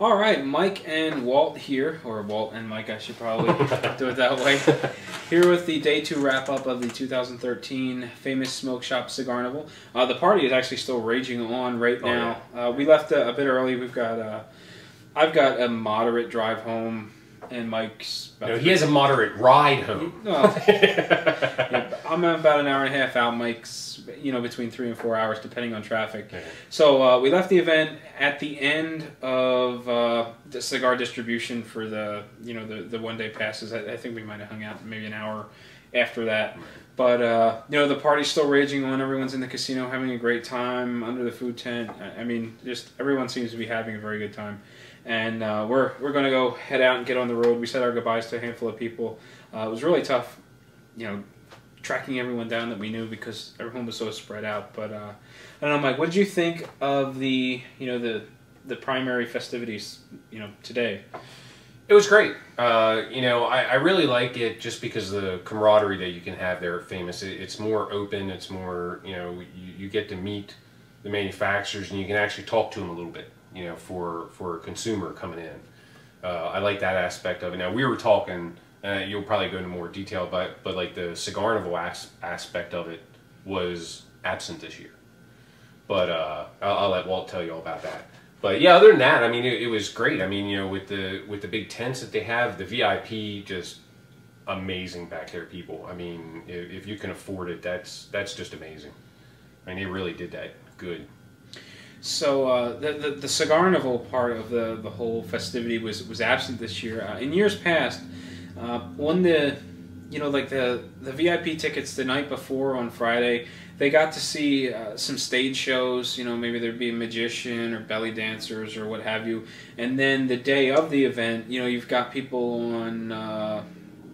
All right, Mike and Walt here, or Walt and Mike, I should probably do it that way. Here with the Day 2 wrap-up of the 2013 famous smoke shop Cigarnival. The party is actually still raging on right now. Yeah. We left a bit early. I've got a moderate drive home, and Mike's... He has a moderate ride home. Yeah, I'm about an hour and a half out. Mike's, between 3 and 4 hours, depending on traffic. Okay. So we left the event at the end of the cigar distribution for the one-day passes. I think we might have hung out maybe an hour after that. But the party's still raging on. Everyone's in the casino having a great time under the food tent. I mean, just everyone seems to be having a very good time. And we're going to go head out and get on the road. We said our goodbyes to a handful of people. It was really tough, tracking everyone down that we knew because everyone was so spread out. But I don't know, Mike, what did you think of the primary festivities, today? It was great. I really like it just because of the camaraderie that you can have there at Famous. It's more open. It's more, you get to meet the manufacturers and you can actually talk to them a little bit, for a consumer coming in. I like that aspect of it. Now, we were talking, you'll probably go into more detail, but like the Cigarnival aspect of it was absent this year. But I'll let Walt tell you all about that. But yeah, other than that, I mean, it was great. I mean, with the big tents that they have, the VIP just amazing back there, people. I mean, if you can afford it, that's just amazing. I mean, they really did that good. So the Cigarnival part of the whole festivity was absent this year. In years past, the VIP tickets the night before on Friday, they got to see some stage shows. Maybe there'd be a magician or belly dancers or what have you. And then the day of the event, you've got people on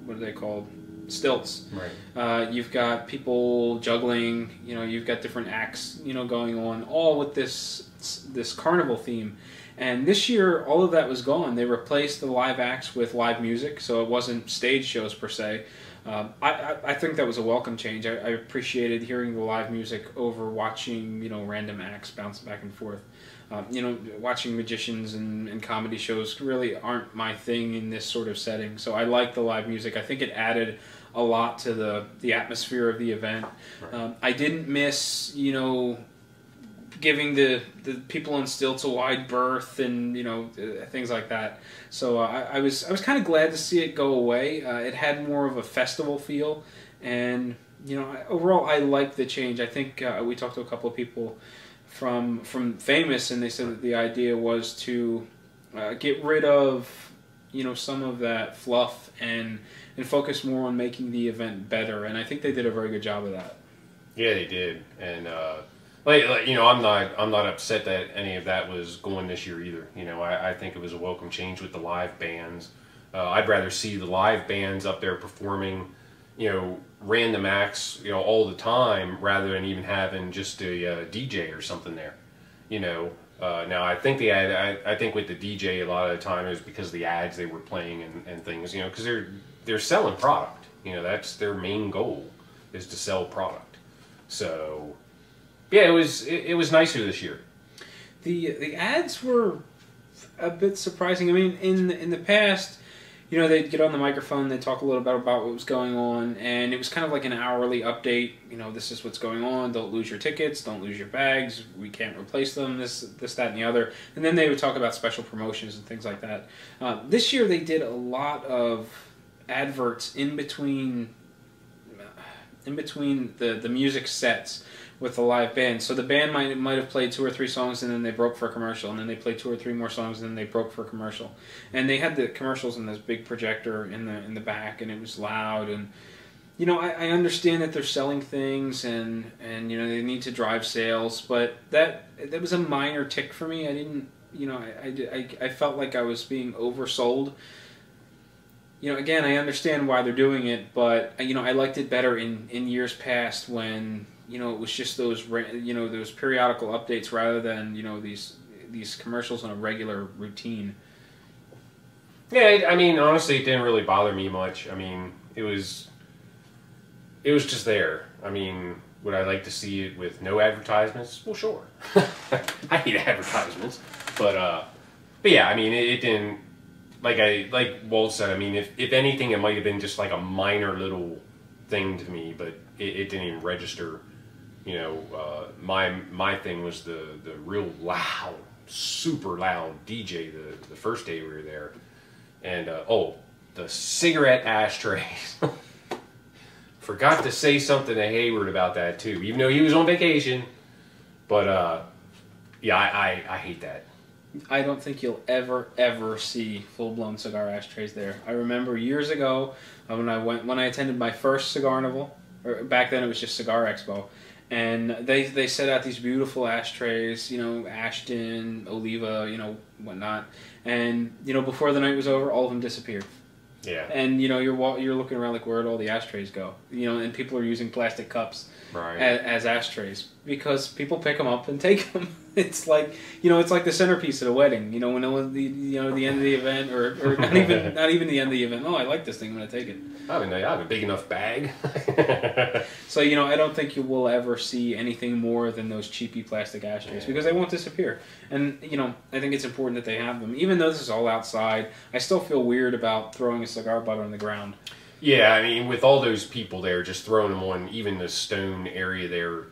what are they called? Stilts. Right. You've got people juggling. You've got different acts. Going on, all with this carnival theme. And this year, all of that was gone. They replaced the live acts with live music, so it wasn't stage shows per se. I think that was a welcome change. I appreciated hearing the live music over watching random acts bounce back and forth. Watching magicians and comedy shows really aren't my thing in this sort of setting. So I like the live music. I think it added a lot to the atmosphere of the event. Right. I didn't miss giving the people on stilts a wide berth and things like that. So I was kind of glad to see it go away. It had more of a festival feel, and overall I like the change. I think we talked to a couple of people from Famous, and they said that the idea was to get rid of some of that fluff and focus more on making the event better. And I think they did a very good job of that. Yeah, they did, and. I'm not upset that any of that was going this year either. I think it was a welcome change with the live bands. I'd rather see the live bands up there performing, random acts, all the time rather than even having just a DJ or something there. Now I think I think with the DJ a lot of the time it was because of the ads they were playing and things, because they're selling product. That's their main goal, is to sell product. So. Yeah, it was nicer this year. The ads were a bit surprising. I mean, in the past, they'd get on the microphone, they'd talk a little bit about what was going on, and it was kind of like an hourly update. This is what's going on. Don't lose your tickets. Don't lose your bags. We can't replace them. This, that, and the other. And then they would talk about special promotions and things like that. This year, they did a lot of adverts in between the music sets with the live band. So the band might have played 2 or 3 songs and then they broke for a commercial, and then they played 2 or 3 more songs and then they broke for a commercial. And they had the commercials in this big projector in the back, and it was loud. And I understand that they're selling things and they need to drive sales, but that was a minor tick for me. I didn't I felt like I was being oversold. Again, I understand why they're doing it, but I liked it better in years past when it was just those those periodical updates rather than these commercials on a regular routine. Yeah, I mean, honestly, it didn't really bother me much. I mean, it was just there. I mean, would I like to see it with no advertisements? Well, sure. I hate advertisements, but But yeah, I mean, it didn't, like Walt said, I mean, if anything, it might have been just like a minor little thing to me, but it didn't even register. You know, my thing was the real loud, super loud DJ the first day we were there. And, the cigarette ashtrays. Forgot to say something to Hayward about that, too, even though he was on vacation. But, yeah, I hate that. I don't think you'll ever see full-blown cigar ashtrays there. I remember years ago when I attended my first Cigarnival, or back then it was just Cigar Expo, and they set out these beautiful ashtrays, you know, Ashton, Oliva, you know, whatnot, and you know, before the night was over, all of them disappeared. Yeah. And you know, you're looking around like, where'd all the ashtrays go? You know, and people are using plastic cups as ashtrays because people pick them up and take them. It's like, you know, it's like the centerpiece at a wedding. You know, when it was the end of the event, or not even the end of the event. Oh, I like this thing. I'm gonna take it. I have a big enough bag. So you know, I don't think you will ever see anything more than those cheapy plastic ashtrays because they won't disappear. And you know, I think it's important that they have them. Even though this is all outside, I still feel weird about throwing a cigar butt on the ground. Yeah, I mean, with all those people there, just throwing them on even the stone area there,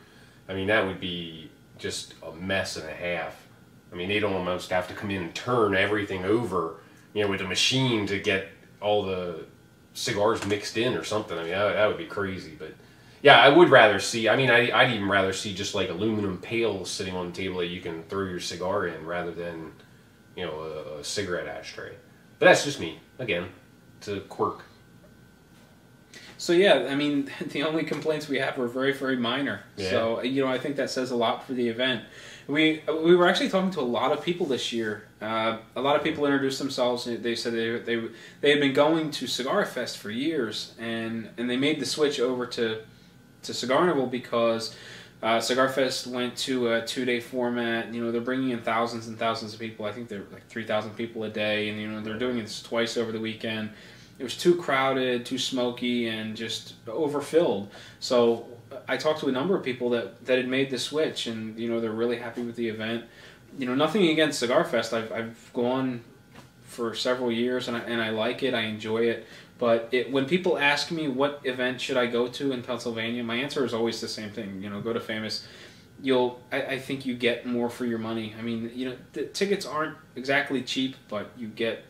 I mean, that would be just a mess and a half. I mean, they'd almost have to come in and turn everything over, you know, with a machine to get all the cigars mixed in or something. I mean, that would be crazy. But yeah, I would rather see, I mean, I'd even rather see just like aluminum pails sitting on the table that you can throw your cigar in rather than, you know, a cigarette ashtray. But that's just me. Again, it's a quirk. So yeah, I mean, the only complaints we have are very, very minor. Yeah. So you know, I think that says a lot for the event. We were actually talking to a lot of people this year. A lot of people introduced themselves. They said they had been going to Cigar Fest for years, and they made the switch over to Cigarnival because Cigar Fest went to a 2-day format. You know, they're bringing in thousands and thousands of people. I think they're like 3,000 people a day, and you know, they're doing this twice over the weekend. It was too crowded, too smoky, and just overfilled. So I talked to a number of people that had made the switch, and you know, they're really happy with the event. You know, nothing against Cigar Fest. I've gone for several years, and I like it. I enjoy it. But when people ask me what event should I go to in Pennsylvania, my answer is always the same thing. You know, go to Famous. I think you get more for your money. I mean, you know, the tickets aren't exactly cheap, but you get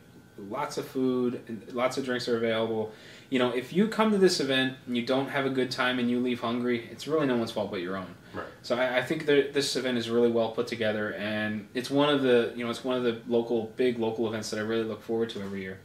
lots of food and lots of drinks are available. You know, if you come to this event and you don't have a good time and you leave hungry, it's really no one's fault but your own. Right. So I think that this event is really well put together, and it's one of the big local events that I really look forward to every year.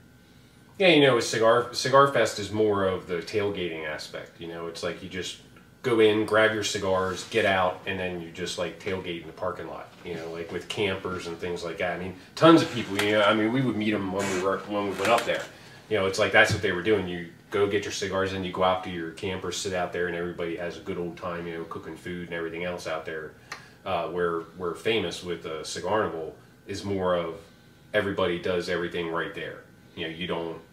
Yeah, you know, Cigar Fest is more of the tailgating aspect. You know, it's like you just go in, grab your cigars, get out, and then you just like tailgate in the parking lot. You know, like with campers and things like that. I mean, tons of people. You know, I mean, we would meet them when we went up there. You know, it's like that's what they were doing. You go get your cigars and you go out to your camper, sit out there, and everybody has a good old time. You know, cooking food and everything else out there. Where we're famous with Cigarnival is more of everybody does everything right there. You know,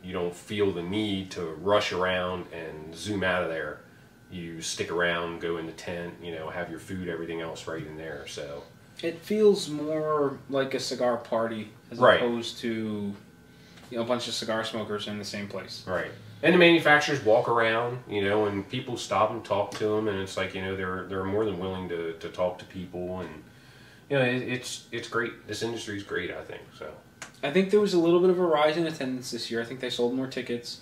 you don't feel the need to rush around and zoom out of there. You stick around, go in the tent, you know, have your food, everything else right in there. So it feels more like a cigar party as opposed to, you know, a bunch of cigar smokers in the same place. Right. And the manufacturers walk around, you know, and people stop and talk to them, and it's like, you know, they're more than willing to talk to people, and you know, it's great. This industry is great, I think. So I think there was a little bit of a rise in attendance this year. I think they sold more tickets.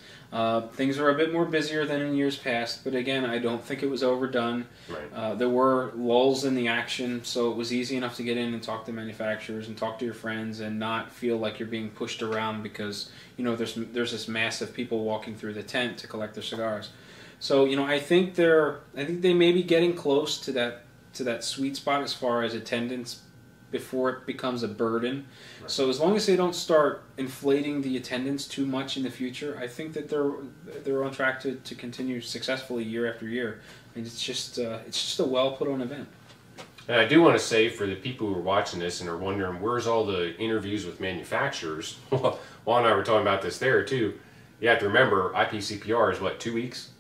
Things are a bit more busier than in years past, but again, I don't think it was overdone. Right. There were lulls in the action, so it was easy enough to get in and talk to manufacturers and talk to your friends and not feel like you're being pushed around because, you know, there's this mass of people walking through the tent to collect their cigars. So, you know, I think they may be getting close to that sweet spot as far as attendance before it becomes a burden. Right. So as long as they don't start inflating the attendance too much in the future, I think that they're on track to continue successfully year after year. And it's just a well put on event. And I do want to say for the people who are watching this and are wondering where's all the interviews with manufacturers, Juan and I were talking about this there too. You have to remember IPCPR is what, 2 weeks?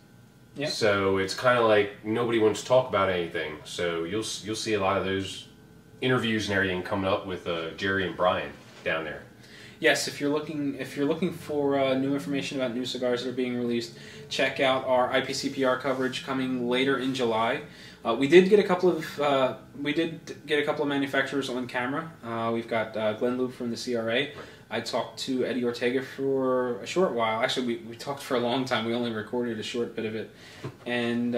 Yeah. So it's kind of like nobody wants to talk about anything. So you'll see a lot of those interviews and everything coming up with Jerry and Brian down there. Yes, if you're looking for new information about new cigars that are being released, check out our IPCPR coverage coming later in July. We did get a couple of manufacturers on camera. We've got Glenn Loop from the CRA. I talked to Eddie Ortega for a short while. Actually, we talked for a long time. We only recorded a short bit of it, and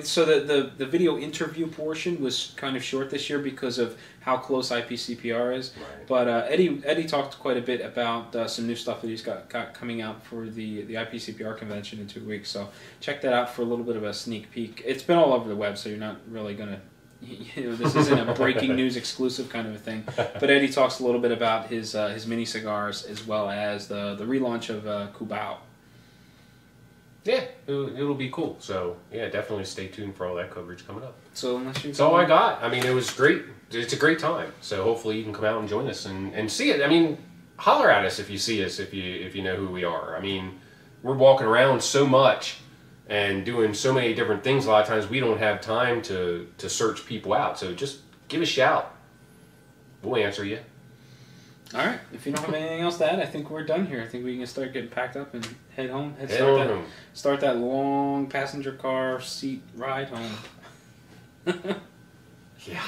so the video interview portion was kind of short this year because of how close IPCPR is. Right. But Eddie talked quite a bit about some new stuff that he's got coming out for the IPCPR convention in 2 weeks. So check that out for a little bit of a sneak peek. It's been all over the web, so you're not really gonna. This isn't a breaking news exclusive kind of a thing. But Eddie talks a little bit about his mini cigars as well as the relaunch of Cubao. Yeah, it'll be cool. So yeah, definitely stay tuned for all that coverage coming up. So unless you, that's all I got. I mean, it was great. It's a great time. So hopefully you can come out and join us and see it. I mean, holler at us if you see us, if you know who we are. I mean, we're walking around so much and doing so many different things. A lot of times we don't have time to search people out. So just give a shout. We'll answer you. All right. If you don't have anything else to add, I think we're done here. I think we can start getting packed up and head home. Start that long passenger car seat ride home. Yeah.